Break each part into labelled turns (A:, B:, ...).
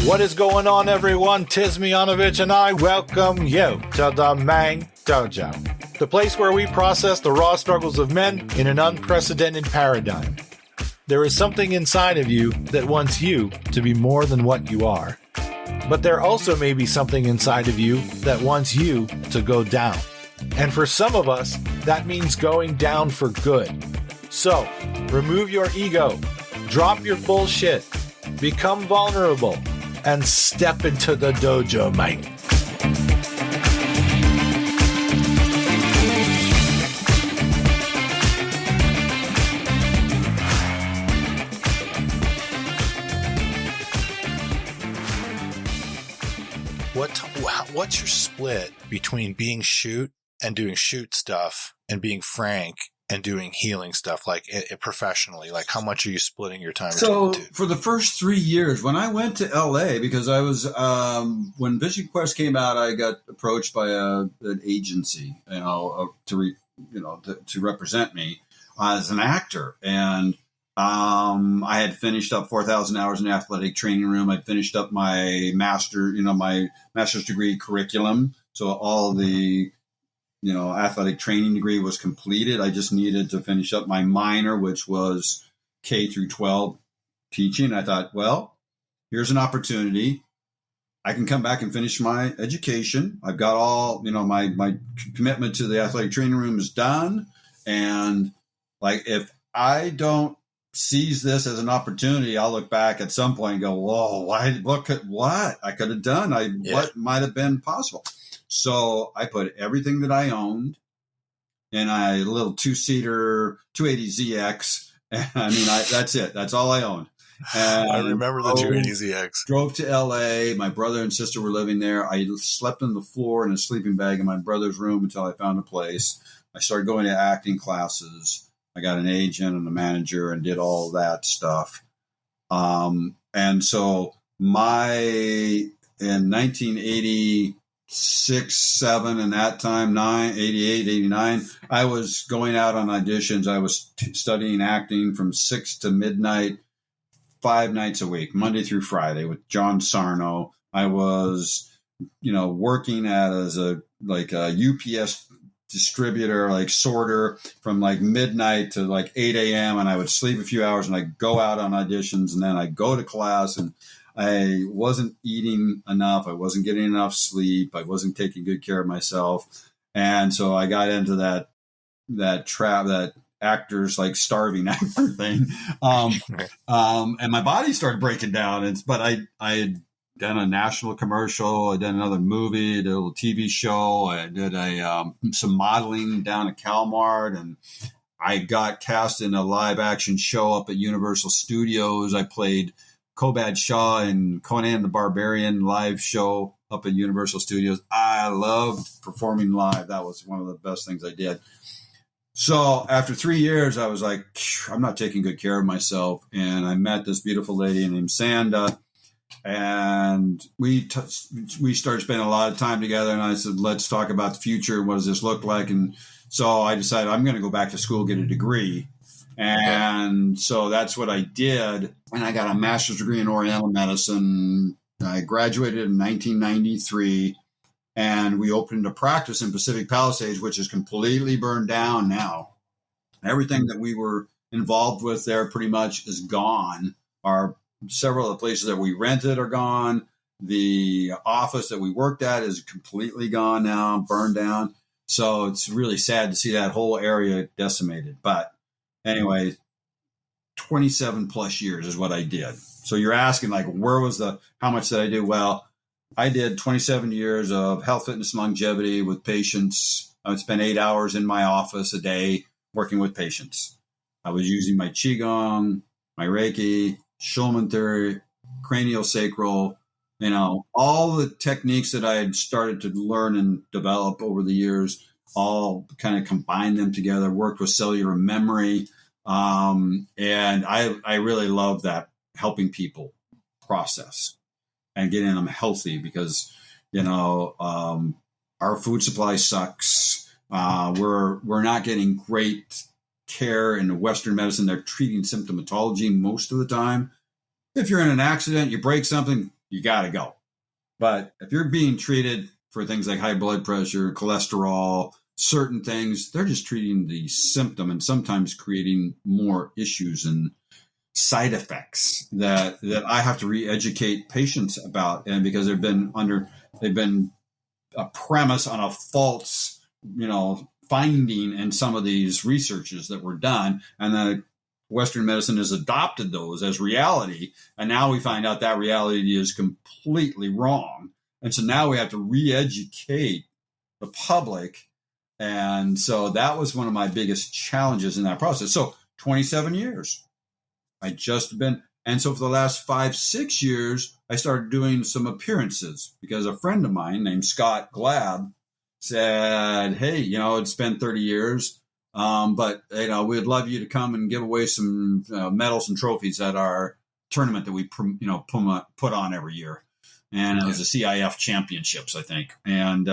A: What is going on, everyone? Tis Miyanovich, and I welcome you to the main dojo, the place where we process the raw struggles of men in an unprecedented paradigm. There is something inside of you that wants you to be more than what you are. But there also may be something inside of you that wants you to go down. And for some of us, that means going down for good. So, remove your ego, drop your bullshit, become vulnerable, and step into the dojo, mate. What's your split between being Shute and doing Shute stuff and being Frank and doing healing stuff, like professionally? Like, how much are you splitting your time between the two?
B: For the first 3 years, when I went to LA, because I was, when Vision Quest came out, I got approached by an agency, to represent me as an actor. And I had finished up 4,000 hours in the athletic training room. I'd finished up my master's degree curriculum. So all the, athletic training degree was completed. I just needed to finish up my minor, which was K through 12 teaching. I thought, well, here's an opportunity. I can come back and finish my education. I've got all, my commitment to the athletic training room is done. And like, if I don't seize this as an opportunity, I'll look back at some point and go, whoa, what I could have done? What might have been possible? So I put everything that I owned in a little 2-seater 280ZX. That's it. That's all I owned. And
A: I remember the 280ZX.
B: Drove to LA. My brother and sister were living there. I slept on the floor in a sleeping bag in my brother's room until I found a place. I started going to acting classes. I got an agent and a manager and did all that stuff. And so in 1986, 7, and that time, 88, 89, I was going out on auditions. I was studying acting from 6 to midnight, 5 nights a week, Monday through Friday with John Sarno. I was, working as a UPS distributor, like sorter, from like midnight to like 8 a.m. And I would sleep a few hours and I'd go out on auditions, and then I'd go to class, and I wasn't eating enough. I wasn't getting enough sleep. I wasn't taking good care of myself. And so I got into that trap, that actors like starving actor thing. And my body started breaking down. But I had done a national commercial. I did another movie, did a little TV show. I did some modeling down at Calmart, and I got cast in a live action show up at Universal Studios. I played Kobad Shaw in Conan the Barbarian live show up at Universal Studios. I loved performing live. That was one of the best things I did. So after 3 years, I was like, I'm not taking good care of myself. And I met this beautiful lady named Sanda. And we started spending a lot of time together. And I said, let's talk about the future. What does this look like? And so I decided I'm going to go back to school, get a degree. And so that's what I did. And I got a master's degree in Oriental medicine. I graduated in 1993. And we opened a practice in Pacific Palisades, which is completely burned down now. Everything that we were involved with there pretty much is gone. Several of the places that we rented are gone. The office that we worked at is completely gone now, burned down. So it's really sad to see that whole area decimated. But anyway, 27 plus years is what I did. So you're asking, like, how much did I do? Well, I did 27 years of health, fitness, and longevity with patients. I would spend 8 hours in my office a day working with patients. I was using my Qigong, my Reiki, Schulman theory, craniosacral, all the techniques that I had started to learn and develop over the years, all kind of combined them together, worked with cellular memory. And I really love that, helping people process and getting them healthy, because, our food supply sucks. We're not getting great care in Western medicine. They're treating symptomatology most of the time. If you're in an accident, you break something, you got to go. But if you're being treated for things like high blood pressure, cholesterol, certain things, they're just treating the symptom and sometimes creating more issues and side effects that I have to re-educate patients about. And because they've been a premise on a false, finding in some of these researches that were done, and then Western medicine has adopted those as reality. And now we find out that reality is completely wrong. And so now we have to re-educate the public. And so that was one of my biggest challenges in that process. So 27 years, and so for the last 5-6 years, I started doing some appearances because a friend of mine named Scott Glab said, hey, it's been 30 years. But we'd love you to come and give away some medals and trophies at our tournament that we put on every year, and it was the CIF championships, I think, and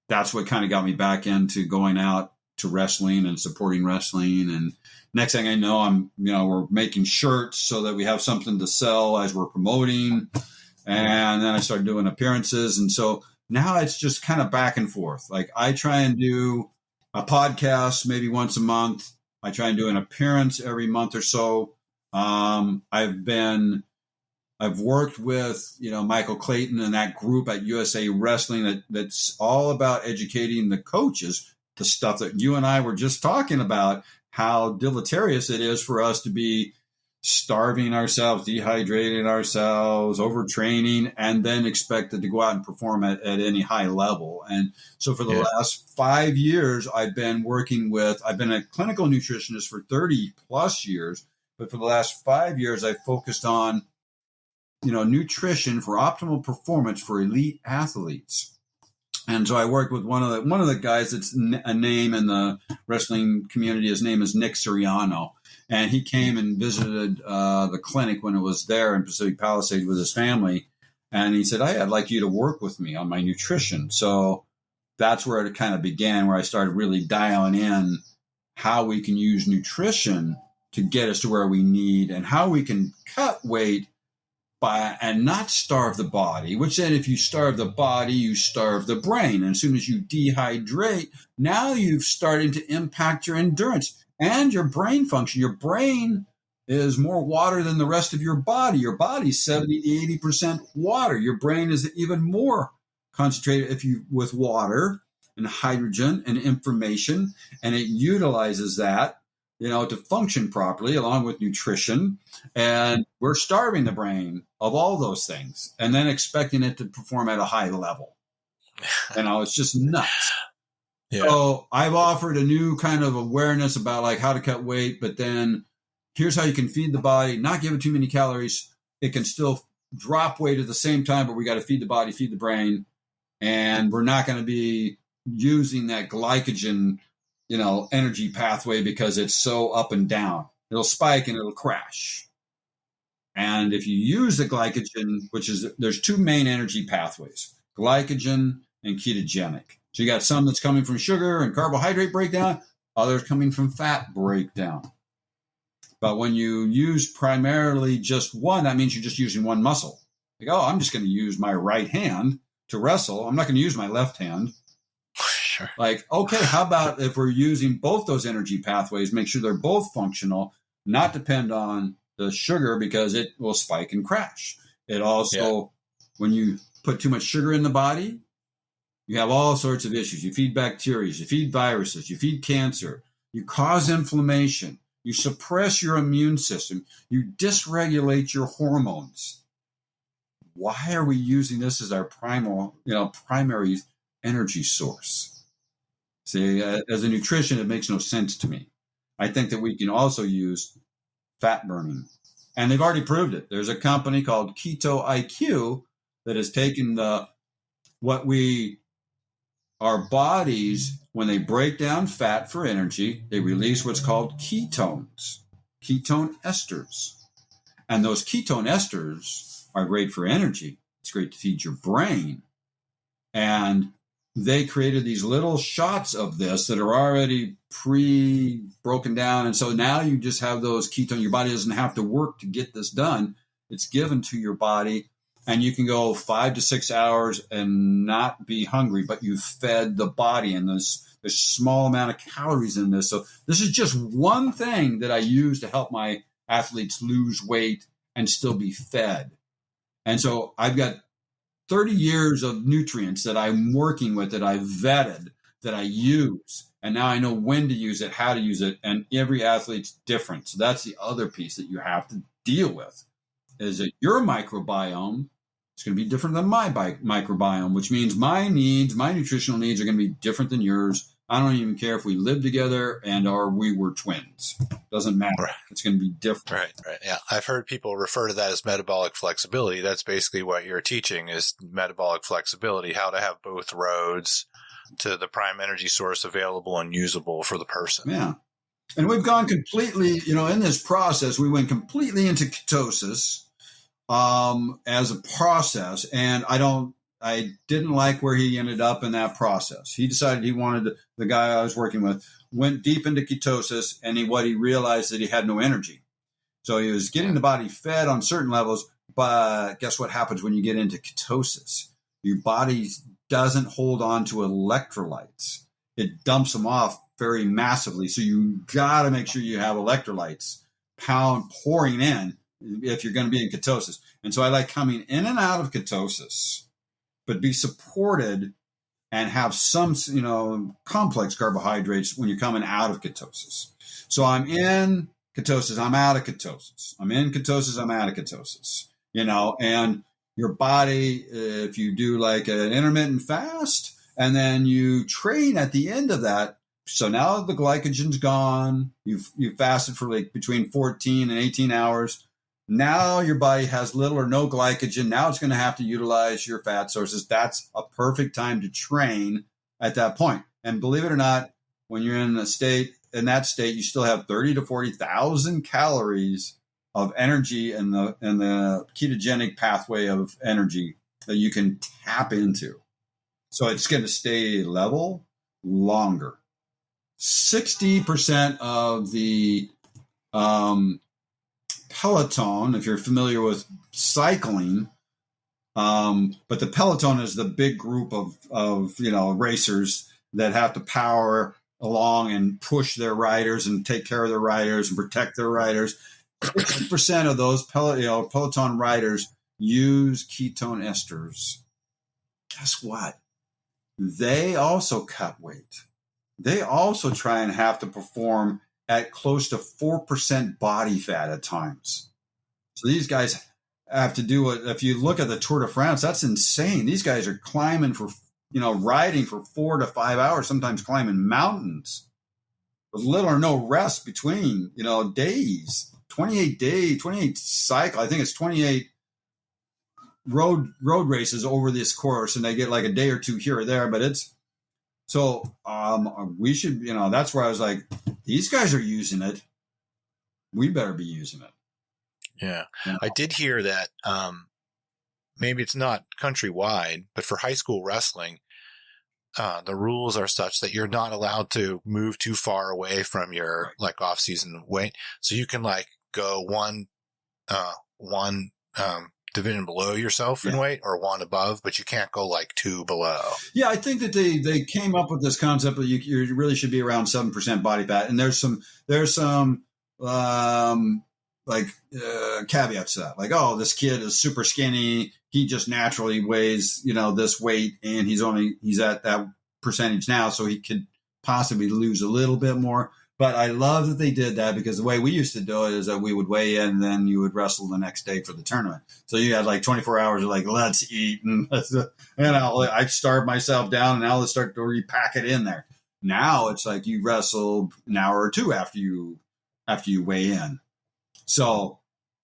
B: that's what kind of got me back into going out to wrestling and supporting wrestling. And next thing I know, we're making shirts so that we have something to sell as we're promoting, and then I started doing appearances, and so now it's just kind of back and forth. Like I try and do a podcast maybe once a month. I try and do an appearance every month or so. I've worked with, Michael Clayton and that group at USA Wrestling that's all about educating the coaches, the stuff that you and I were just talking about, how deleterious it is for us to be starving ourselves, dehydrating ourselves, overtraining, and then expected to go out and perform at any high level. And so for the last 5 years, I've been a clinical nutritionist for 30 plus years, but for the last 5 years, I've focused on, nutrition for optimal performance for elite athletes. And so I worked with one of the guys that's a name in the wrestling community. His name is Nick Siriano. And he came and visited the clinic when it was there in Pacific Palisades with his family. And he said, I'd like you to work with me on my nutrition. So that's where it kind of began, where I started really dialing in how we can use nutrition to get us to where we need and how we can cut weight and not starve the body, which then if you starve the body, you starve the brain. And as soon as you dehydrate, now you've started to impact your endurance and your brain function. Your brain is more water than the rest of your body. Your body's 70 to 80% water. Your brain is even more concentrated with water and hydrogen and information, and it utilizes that, to function properly along with nutrition. And we're starving the brain of all those things and then expecting it to perform at a high level. It's just nuts. Yeah. So I've offered a new kind of awareness about like how to cut weight, but then here's how you can feed the body, not give it too many calories. It can still drop weight at the same time, but we got to feed the body, feed the brain. And we're not going to be using that glycogen, energy pathway because it's so up and down. It'll spike and it'll crash. And if you use the glycogen, there's two main energy pathways, glycogen and ketogenic. So you got some that's coming from sugar and carbohydrate breakdown, others coming from fat breakdown. But when you use primarily just one, that means you're just using one muscle. Like, I'm just going to use my right hand to wrestle. I'm not going to use my left hand.
A: Sure.
B: Like, okay, how about if we're using both those energy pathways, make sure they're both functional, not depend on the sugar because it will spike and crash. It also, when you put too much sugar in the body, you have all sorts of issues. You feed bacteria, you feed viruses, you feed cancer, you cause inflammation, you suppress your immune system, you dysregulate your hormones. Why are we using this as our primary energy source? See, as a nutrition, it makes no sense to me. I think that we can also use fat burning. And they've already proved it. There's a company called Keto IQ that has taken our bodies, when they break down fat for energy, they release what's called ketones, ketone esters. And those ketone esters are great for energy. It's great to feed your brain. And they created these little shots of this that are already pre-broken down. And so now you just have those ketones. Your body doesn't have to work to get this done. It's given to your body. and you can go 5 to 6 hours and not be hungry, but you fed the body, and there's small amount of calories in this. So this is just one thing that I use to help my athletes lose weight and still be fed. And so I've got 30 years of nutrients that I'm working with, that I vetted, that I use. And now I know when to use it, how to use it. And every athlete's different. So that's the other piece that you have to deal with, is that your microbiome is going to be different than my microbiome, which means my needs, my nutritional needs are going to be different than yours. I don't even care if we live together or we were twins. Doesn't matter.
A: Right.
B: It's going to be different.
A: Right. Yeah. I've heard people refer to that as metabolic flexibility. That's basically what you're teaching, is metabolic flexibility, how to have both roads to the prime energy source available and usable for the person.
B: Yeah. And we've gone completely, in this process, we went completely into ketosis as a process. And I didn't like where he ended up in that process. He decided he wanted the guy I was working with went deep into ketosis, and what he realized that he had no energy. So he was getting the body fed on certain levels, but guess what happens when you get into ketosis? Your body doesn't hold on to electrolytes. It dumps them off very massively. So you got to make sure you have electrolytes pouring in if you're going to be in ketosis. And so I like coming in and out of ketosis, but be supported and have some, complex carbohydrates when you're coming out of ketosis. So I'm in ketosis, I'm out of ketosis. I'm in ketosis, I'm out of ketosis. And your body, if you do like an intermittent fast, and then you train at the end of that, so now the glycogen's gone, you've fasted for like between 14 and 18 hours. Now your body has little or no glycogen. Now it's going to have to utilize your fat sources. That's a perfect time to train at that point. And believe it or not, when you're in that state, you still have 30 to 40,000 calories of energy in the ketogenic pathway of energy that you can tap into. So it's going to stay level longer. 60% of the peloton, if you're familiar with cycling, but the peloton is the big group of racers that have to power along and push their riders and take care of their riders and protect their riders. 60% of those peloton riders use ketone esters. Guess what? They also cut weight. They also try and have to perform at close to 4% body fat at times. So these guys have to do it. If you look at the Tour de France, that's insane. These guys are climbing riding for 4 to 5 hours, sometimes climbing mountains with little or no rest between, days. 28 cycle. I think it's 28 road races over this course, and they get like a day or two here or there, but it's so we should, that's where I was like, these guys are using it. We better be using it.
A: Yeah. I did hear that maybe it's not countrywide, but for high school wrestling, the rules are such that you're not allowed to move too far away from your like off-season weight. So you can like go one division below yourself in weight or one above, but you can't go like 2 below. Yeah,
B: I think that they came up with this concept that you really should be around 7% body fat, and there's some caveats to that, like, oh, this kid is super skinny, he just naturally weighs this weight, and he's at that percentage now, so he could possibly lose a little bit more. But I love that they did that, because the way we used to do it is that we would weigh in, and then you would wrestle the next day for the tournament. So you had like 24 hours of like, let's eat. And I starved myself down, and now let's start to repack it in there. Now it's like you wrestle an hour or two after you weigh in. So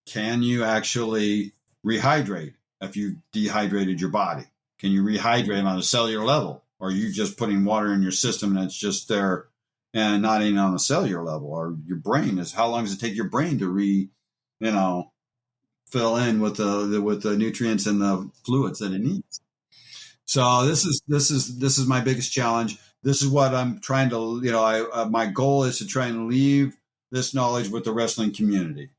B: can you actually rehydrate if you dehydrated your body? Can you rehydrate on a cellular level? Or are you just putting water in your system and it's just there? And not even on a cellular level, or your brain is. How long does it take your brain to fill in with the nutrients and the fluids that it needs? So this is my biggest challenge. This is what I'm trying to. My goal is to try and leave this knowledge with the wrestling community.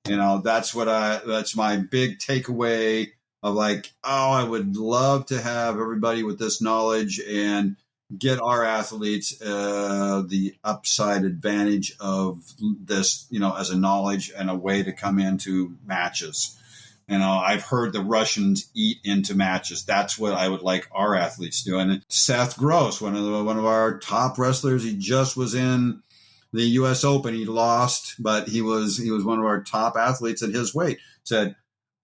B: That's my big takeaway of like, oh, I would love to have everybody with this knowledge and get our athletes the upside advantage of this, as a knowledge and a way to come into matches. I've heard the Russians eat into matches. That's what I would like our athletes to do. And Seth Gross, one of our top wrestlers, he just was in the U.S. Open. He lost, but he was one of our top athletes at his weight. Said,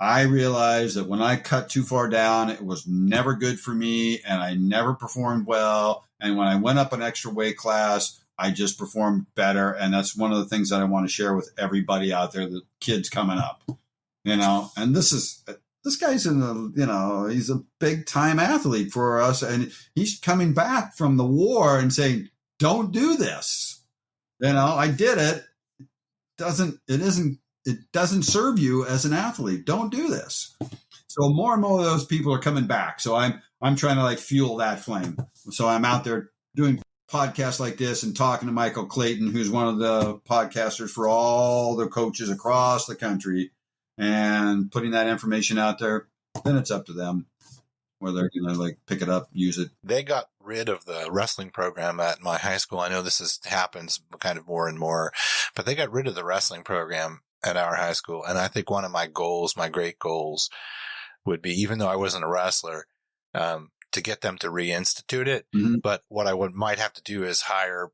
B: I realized that when I cut too far down, it was never good for me, and I never performed well. And when I went up an extra weight class, I just performed better. And that's one of the things that I want to share with everybody out there, the kids coming up. And this guy's he's a big time athlete for us. And he's coming back from the war and saying, don't do this. I did it. It doesn't serve you as an athlete. Don't do this. So more and more of those people are coming back. So I'm trying to fuel that flame. So I'm out there doing podcasts like this and talking to Michael Clayton, who's one of the podcasters for all the coaches across the country, and putting that information out there. Then it's up to them whether they're going to pick it up, use it.
A: They got rid of the wrestling program at my high school. I know happens kind of more and more, but they got rid of the wrestling program at our high school. And I think one of my great goals would be, even though I wasn't a wrestler, to get them to reinstitute it. Mm-hmm. But what I might have to do is hire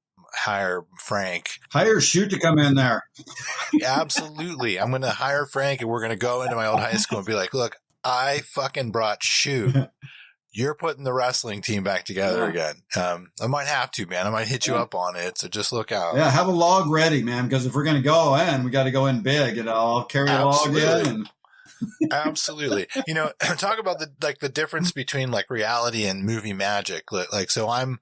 A: Frank.
B: Hire Shute to come in there.
A: Absolutely. I'm going to hire Frank, and we're going to go into my old high school and be like, look, I fucking brought Shute. You're putting the wrestling team back together again. I might have to, man. I might hit you up on it. So just look out.
B: Yeah, have a log ready, man. Because if we're going to go in, we got to go in big. I'll carry a log in.
A: Absolutely. Talk about the difference between reality and movie magic. So I'm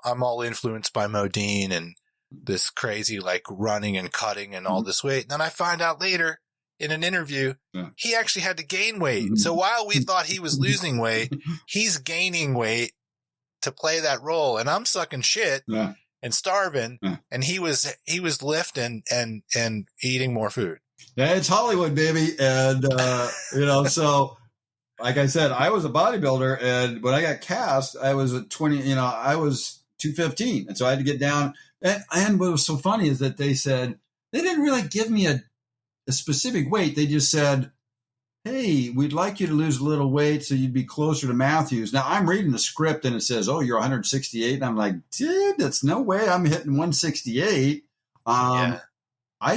A: all influenced by Modine and this crazy running and cutting and all this weight. And then I find out later in an interview, he actually had to gain weight. So while we thought he was losing weight, he's gaining weight to play that role. And I'm sucking shit and starving. And he was lifting and eating more food.
B: Yeah, it's Hollywood, baby. And, so like I said, I was a bodybuilder, and when I got cast, I was at 20, I was 215. And so I had to get down. And what was so funny is that they said, they didn't really give me a specific weight. They just said, hey, we'd like you to lose a little weight so you'd be closer to Matthews. Now I'm reading the script and it says, oh, you're 168. And I'm like, dude, that's no way I'm hitting 168. I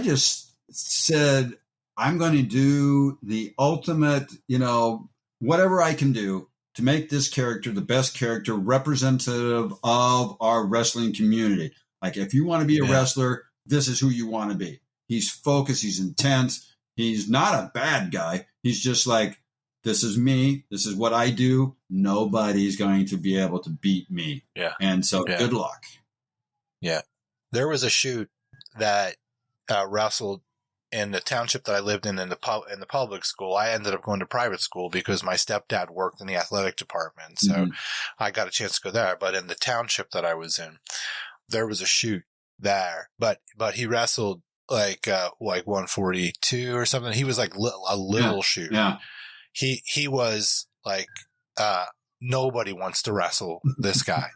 B: just said, I'm going to do the ultimate, whatever I can do to make this character the best character representative of our wrestling community. If you want to be a wrestler, this is who you want to be. He's focused. He's intense. He's not a bad guy. He's just this is me. This is what I do. Nobody's going to be able to beat me.
A: Yeah.
B: And so good luck.
A: Yeah. There was a Shute that wrestled in the township that I lived in the public school. I ended up going to private school because my stepdad worked in the athletic department. So I got a chance to go there. But in the township that I was in, there was a Shute there, but he wrestled 142 or something. He was a little Shute.
B: Yeah.
A: He was nobody wants to wrestle this guy.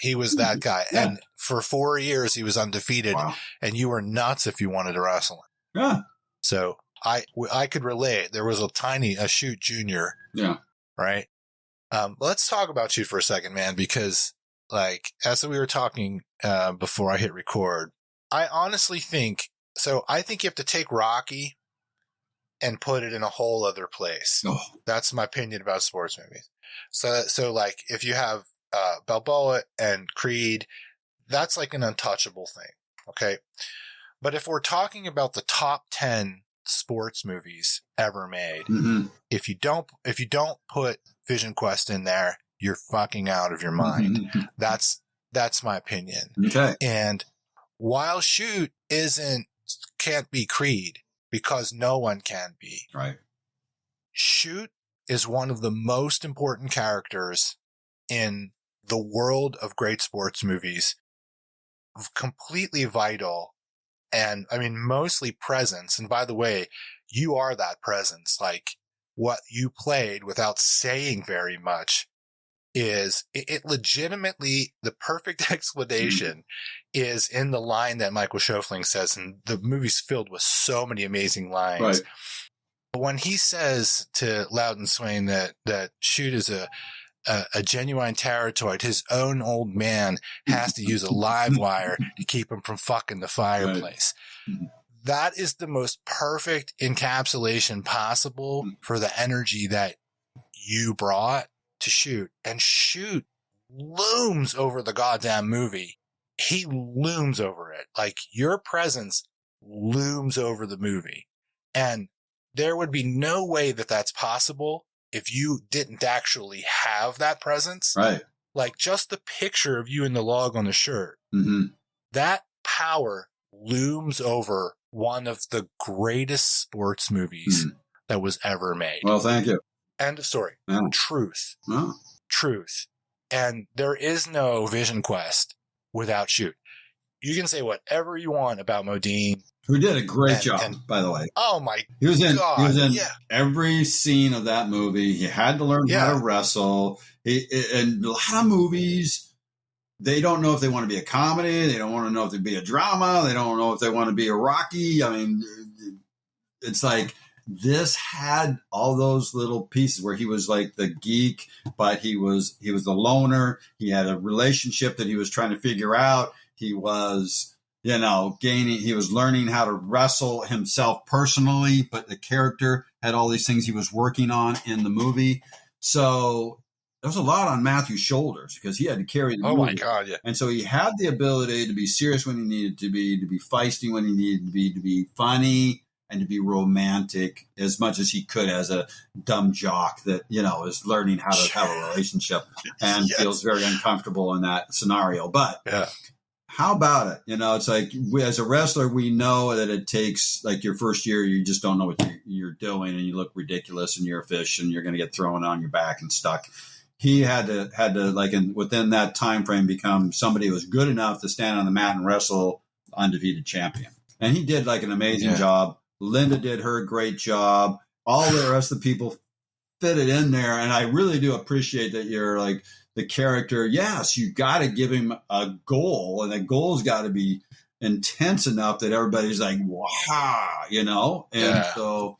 A: He was that guy. Yeah. And for 4 years he was undefeated. Wow. And you were nuts if you wanted to wrestle him.
B: Yeah.
A: So I could relate. There was a Shute Junior.
B: Yeah.
A: Right. Let's talk about Shute for a second, man, because as we were talking before I hit record, I honestly think you have to take Rocky and put it in a whole other place. Oh. That's my opinion about sports movies. So if you have Balboa and Creed, that's an untouchable thing. Okay. But if we're talking about the top 10 sports movies ever made, if you don't put Vision Quest in there, you're fucking out of your mind. That's my opinion.
B: Okay.
A: And while Shute can't be Creed because no one can be.
B: Right.
A: Shute is one of the most important characters in the world of great sports movies. Completely vital. And mostly presence. And by the way, you are that presence. what you played without saying very much is it legitimately, the perfect explanation is in the line that Michael Schofling says, and the movie's filled with so many amazing lines.
B: Right.
A: When he says to Loudon Swain that Shute is a genuine territoid, his own old man has to use a live wire to keep him from fucking the fireplace.
B: Right.
A: That is the most perfect encapsulation possible for the energy that you brought to Shute. And Shute looms over the goddamn movie. He looms over it. Like, your presence looms over the movie. And there would be no way that that's possible if you didn't actually have that presence.
B: Right.
A: Like, just the picture of you in the log on the shirt, that power looms over one of the greatest sports movies that was ever made.
B: Well, thank you.
A: End of story.
B: Yeah.
A: Truth.
B: Oh.
A: Truth. And there is no Vision Quest without Shute. You can say whatever you want about Modine.
B: Who did a great job, by the way.
A: Oh my
B: He was in
A: yeah.
B: every scene of that movie. He had to learn how to wrestle. And a lot of movies, they don't know if they want to be a comedy. They don't want to know if they be a drama. They don't know if they want to be a Rocky. I mean, it's like this had all those little pieces where he was like the geek, but he was the loner. He had a relationship that he was trying to figure out. He was, he was learning how to wrestle himself personally, but the character had all these things he was working on in the movie. So there was a lot on Matthew's shoulders because he had to carry the movie.
A: Oh my God, yeah.
B: And so he had the ability to be serious when he needed to be feisty when he needed to be funny, and to be romantic as much as he could as a dumb jock that, is learning how to have a relationship and feels very uncomfortable in that scenario. But how about it? It's like as a wrestler, we know that it takes, like, your first year, you just don't know what you're doing, and you look ridiculous, and you're a fish, and you're going to get thrown on your back and stuck. He had to like, within that time frame, become somebody who was good enough to stand on the mat and wrestle undefeated champion. And he did like an amazing job. Linda did her great job. All the rest of the people fitted in there. And I really do appreciate that you're like the character. Yes, you got to give him a goal, and that goal's got to be intense enough that everybody's like, wow, And so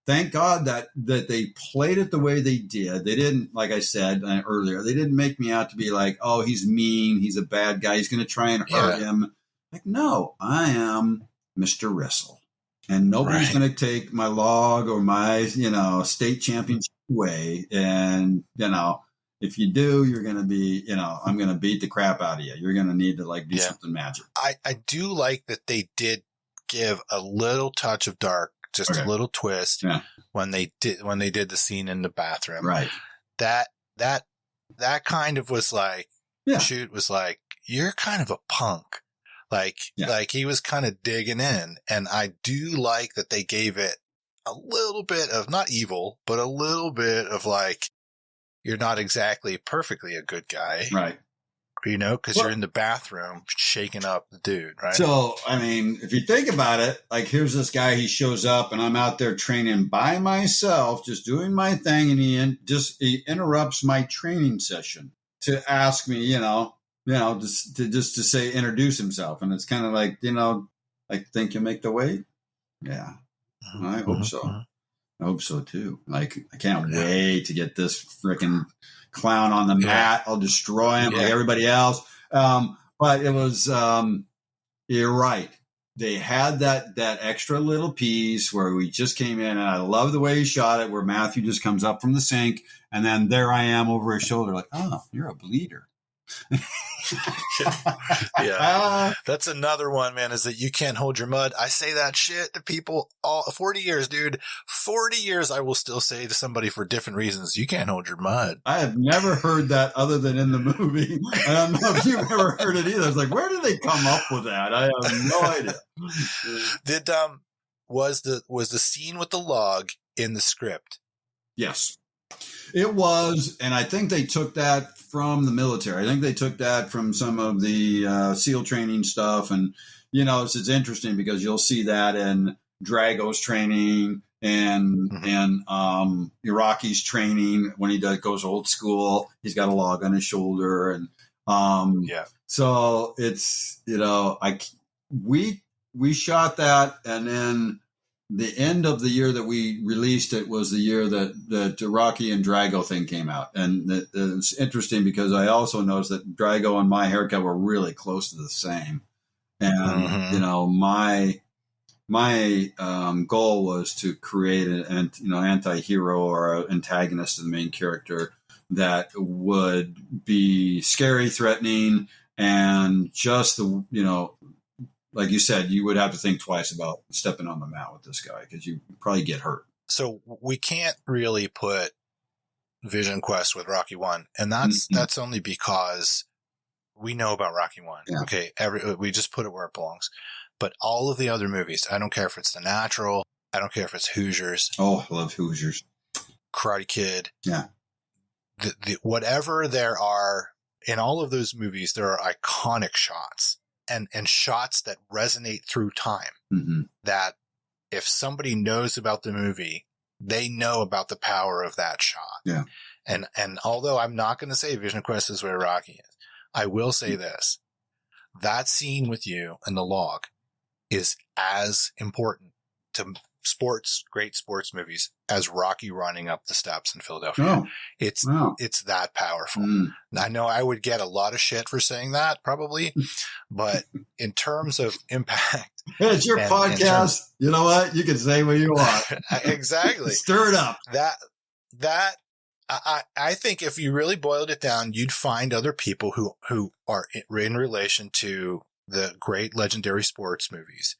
B: thank God that they played it the way they did. They didn't, like I said earlier, they didn't make me out to be like, oh, he's mean, he's a bad guy, he's going to try and hurt him. Like, no, I am Mr. Wrestle. And nobody's going to take my log or my, state championship away. And, if you do, you're going to be, I'm going to beat the crap out of you. You're going to need to do something magic.
A: I do like that they did give a little touch of dark, just a little twist when they did the scene in the bathroom.
B: Right.
A: That kind of was like, Shute was like, you're kind of a punk. Like he was kind of digging in. And I do like that they gave it a little bit of, not evil, but a little bit of like, you're not exactly perfectly a good guy.
B: Right.
A: Because you're in the bathroom shaking up the dude, right?
B: So, I mean, if you think about it, like, here's this guy, he shows up, and I'm out there training by myself, just doing my thing, and he interrupts my training session to ask me, just to say, introduce himself. And it's kind of like, I think you make the weight? Yeah. I hope so. I hope so too. Like, I can't wait to get this freaking clown on the mat. I'll destroy him like everybody else. But it was, you're right. They had that extra little piece where we just came in, and I love the way he shot it, where Matthew just comes up from the sink, and then there I am over his shoulder, like, oh, you're a bleeder.
A: That's another one, man, is that you can't hold your mud. I say that shit to people all 40 years, dude. 40 years I will still say to somebody for different reasons, you can't hold your mud.
B: I have never heard that other than in the movie. I don't know if you've ever heard it either. I was like, where did they come up with that? I have no idea.
A: Did was the scene with the log in the script? Yes.
B: It was, and I think they took that from the military. I think they took that from some of the SEAL training stuff. And, it's interesting because you'll see that in Drago's training, Iraqi's training when he goes old school. He's got a log on his shoulder, and so it's we shot that, and then the end of the year that we released it was the year that the Rocky and Drago thing came out, and it's interesting because I also noticed that Drago and my haircut were really close to the same, and my goal was to create an anti-hero or an antagonist to the main character that would be scary, threatening, and just like you said, you would have to think twice about stepping on the mat with this guy because you probably get hurt.
A: So we can't really put Vision Quest with Rocky 1, and that's only because we know about Rocky 1. Yeah. Okay, we just put it where it belongs. But all of the other movies, I don't care if it's The Natural, I don't care if it's Hoosiers.
B: Oh, I love Hoosiers.
A: Karate Kid.
B: Yeah.
A: Whatever there are, in all of those movies, there are iconic shots and shots that resonate through time.
B: Mm-hmm.
A: That if somebody knows about the movie, they know about the power of that shot.
B: Yeah.
A: And although I'm not going to say Vision Quest is where Rocky is, I will say this. That scene with you in the log is as important to great sports movies as Rocky running up the steps in Philadelphia.
B: Oh.
A: It's that powerful.
B: Mm.
A: I know I would get a lot of shit for saying that probably, but in terms of impact.
B: It's your podcast. You know what? You can say what you want.
A: Exactly.
B: Stir it up.
A: I think if you really boiled it down, you'd find other people who are in relation to the great legendary sports movies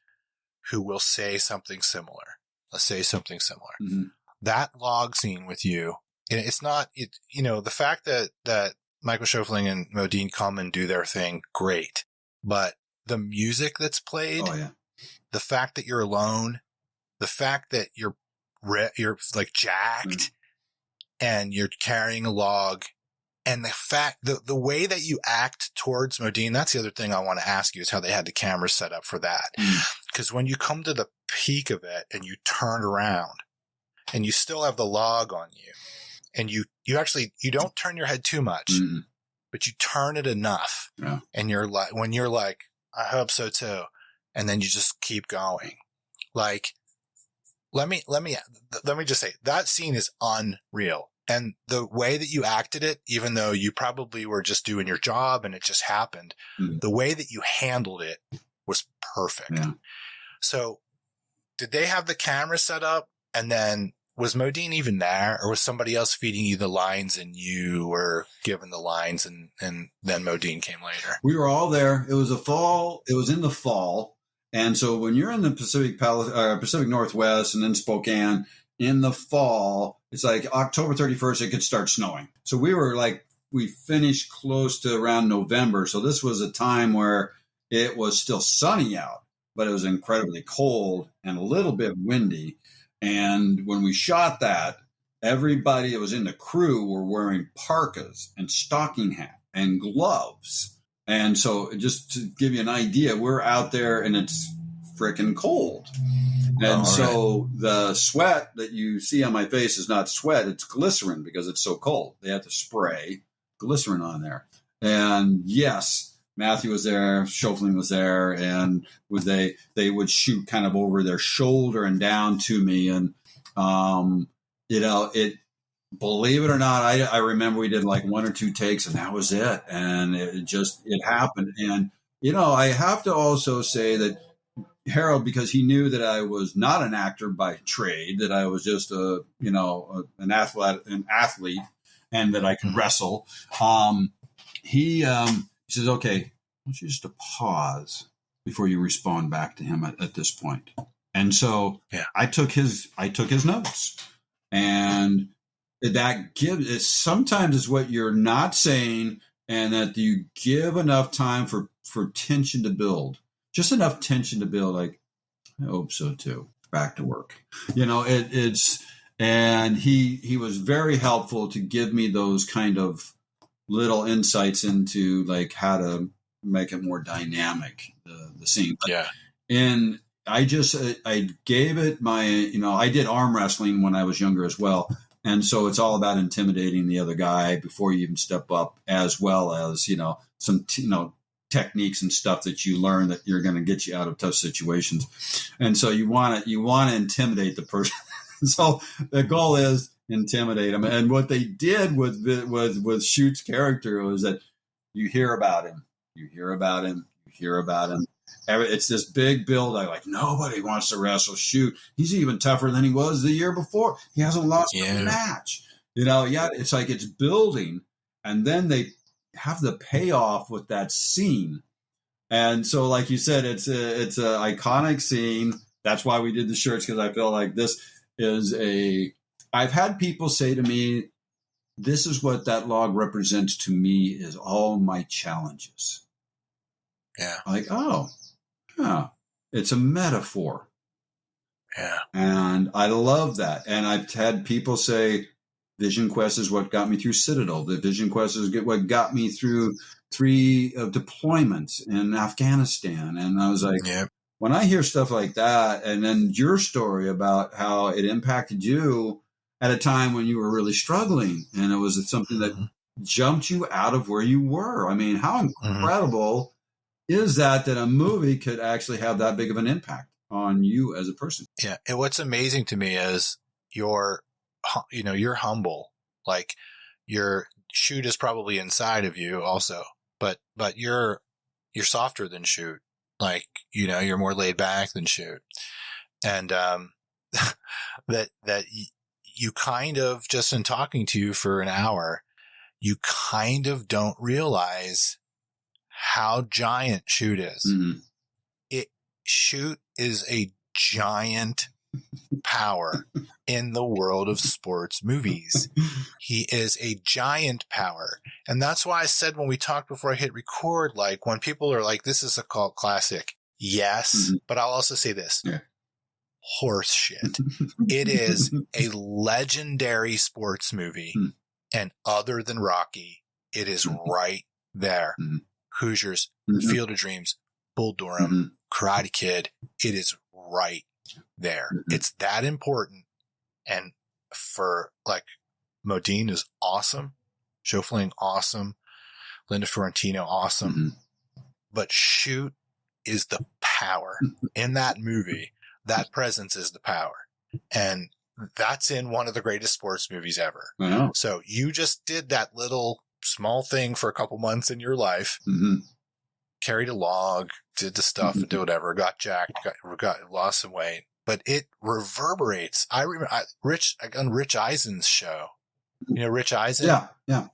A: who will say something similar.
B: Mm-hmm.
A: That log scene with you, and it's not, the fact that Michael Schofling and Modine come and do their thing, great. But the music that's played, the fact that you're alone, the fact that you're like jacked and you're carrying a log, and the fact, the way that you act towards Modine, that's the other thing I want to ask you is how they had the camera set up for that. Because when you come to the peak of it and you turn around and you still have the log on you and you don't turn your head too much, but you turn it enough.
B: Yeah.
A: And you're like, I hope so too. And then you just keep going. Like, let me just say that scene is unreal. And the way that you acted it, even though you probably were just doing your job and it just happened, the way that you handled it was perfect.
B: Yeah.
A: So did they have the camera set up? And then was Modine even there, or was somebody else feeding you the lines and you were given the lines and then Modine came later?
B: We were all there. It was in the fall. And so when you're in the Pacific Northwest and then Spokane in the fall, it's like October 31st, it could start snowing. So we finished close to around November. So this was a time where it was still sunny out, but it was incredibly cold and a little bit windy. And when we shot that, everybody that was in the crew were wearing parkas and stocking hats and gloves. And so just to give you an idea, we're out there and it's freaking cold. And so the sweat that you see on my face is not sweat, it's glycerin because it's so cold. They had to spray glycerin on there. And yes, Matthew was there, Schofling was there, and they would shoot kind of over their shoulder and down to me. And, believe it or not, I remember we did like 1 or 2 takes and that was it. And it happened. And, I have to also say that Harold, because he knew that I was not an actor by trade, that I was just an athlete, and that I could wrestle. He says, "Okay, I want you just to pause before you respond back to him at this point." And so I took his notes, and that gives sometimes is what you're not saying, and that you give enough time for tension to build. Just enough tension to build, like, I hope so too. Back to work. And he was very helpful to give me those kind of little insights into like how to make it more dynamic, the scene. But I gave it my, I did arm wrestling when I was younger as well. And so it's all about intimidating the other guy before you even step up, as well as, some, techniques and stuff that you learn that you're going to get you out of tough situations. And so you want to intimidate the person. So the goal is intimidate them. And what they did with Shute's character was that you hear about him. It's this big build. Like nobody wants to wrestle Shute. He's even tougher than he was the year before. He hasn't lost a match. It's like it's building, and then they have the payoff with that scene. And so, like you said, it's a iconic scene. That's why we did the shirts, because I feel like this is I've had people say to me, this is what that log represents to me, is all my challenges.
A: Yeah.
B: Like, oh, yeah, it's a metaphor.
A: Yeah.
B: And I love that. And I've had people say, Vision Quest is what got me through Citadel. The Vision Quest is what got me through 3 deployments in Afghanistan. And I was like, when I hear stuff like that, and then your story about how it impacted you at a time when you were really struggling, and it was something that jumped you out of where you were. I mean, how incredible is that a movie could actually have that big of an impact on you as a person?
A: Yeah. And what's amazing to me is you're humble. Like your Shute is probably inside of you also, but you're softer than Shute. Like, you're more laid back than Shute. And, that you kind of, just in talking to you for an hour, you kind of don't realize how giant Shute is. Mm-hmm. Shute is a giant power in the world of sports movies. He is a giant power. And that's why I said when we talked before I hit record, like when people are like, this is a cult classic. Yes. But I'll also say this. Yeah. Horse shit. It is a legendary sports movie. And other than Rocky, it is right there. Hoosiers, Field of Dreams, Bull Durham, Karate Kid. It is right there. It's that important. And for Modine is awesome. Schofling, awesome. Linda Fiorentino, awesome. But Shute is the power in that movie. That presence is the power. And that's in one of the greatest sports movies ever. So you just did that little small thing for a couple months in your life, carried a log, did the stuff, did whatever, got jacked, lost some weight, but it reverberates. I remember on Rich Eisen's show, Rich Eisen?
B: Yeah.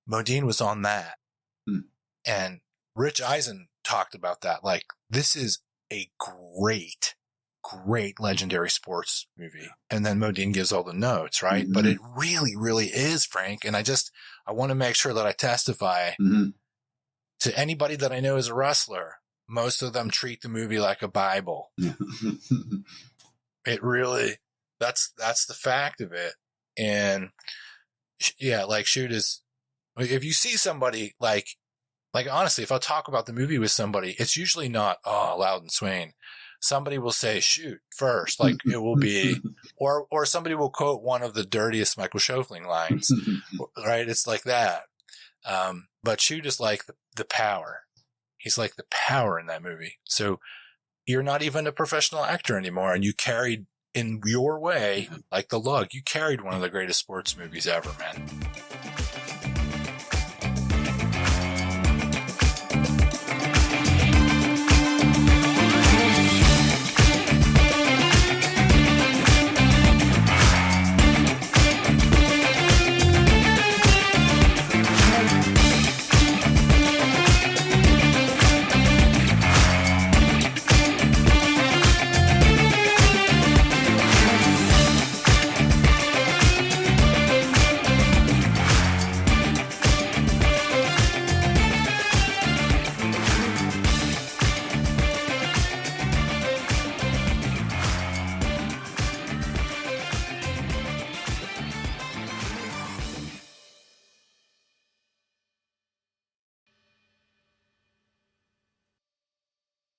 A: Modine was on that. And Rich Eisen talked about that. Like, this is a great legendary sports movie. And then Modine gives all the notes, right? But it really, really is, Frank. And I want to make sure that I testify to anybody that I know is a wrestler. Most of them treat the movie like a Bible. It really, that's the fact of it. And yeah, like Shute is, if you see somebody like honestly, if I talk about the movie with somebody, it's usually not, Loudon Swain. Somebody will say Shute first, like it will be, or somebody will quote one of the dirtiest Michael Schofling lines, right? It's like that. But Shute is like the power. He's like the power in that movie. So you're not even a professional actor anymore, and you carried in your way, like the lug, you carried one of the greatest sports movies ever, man.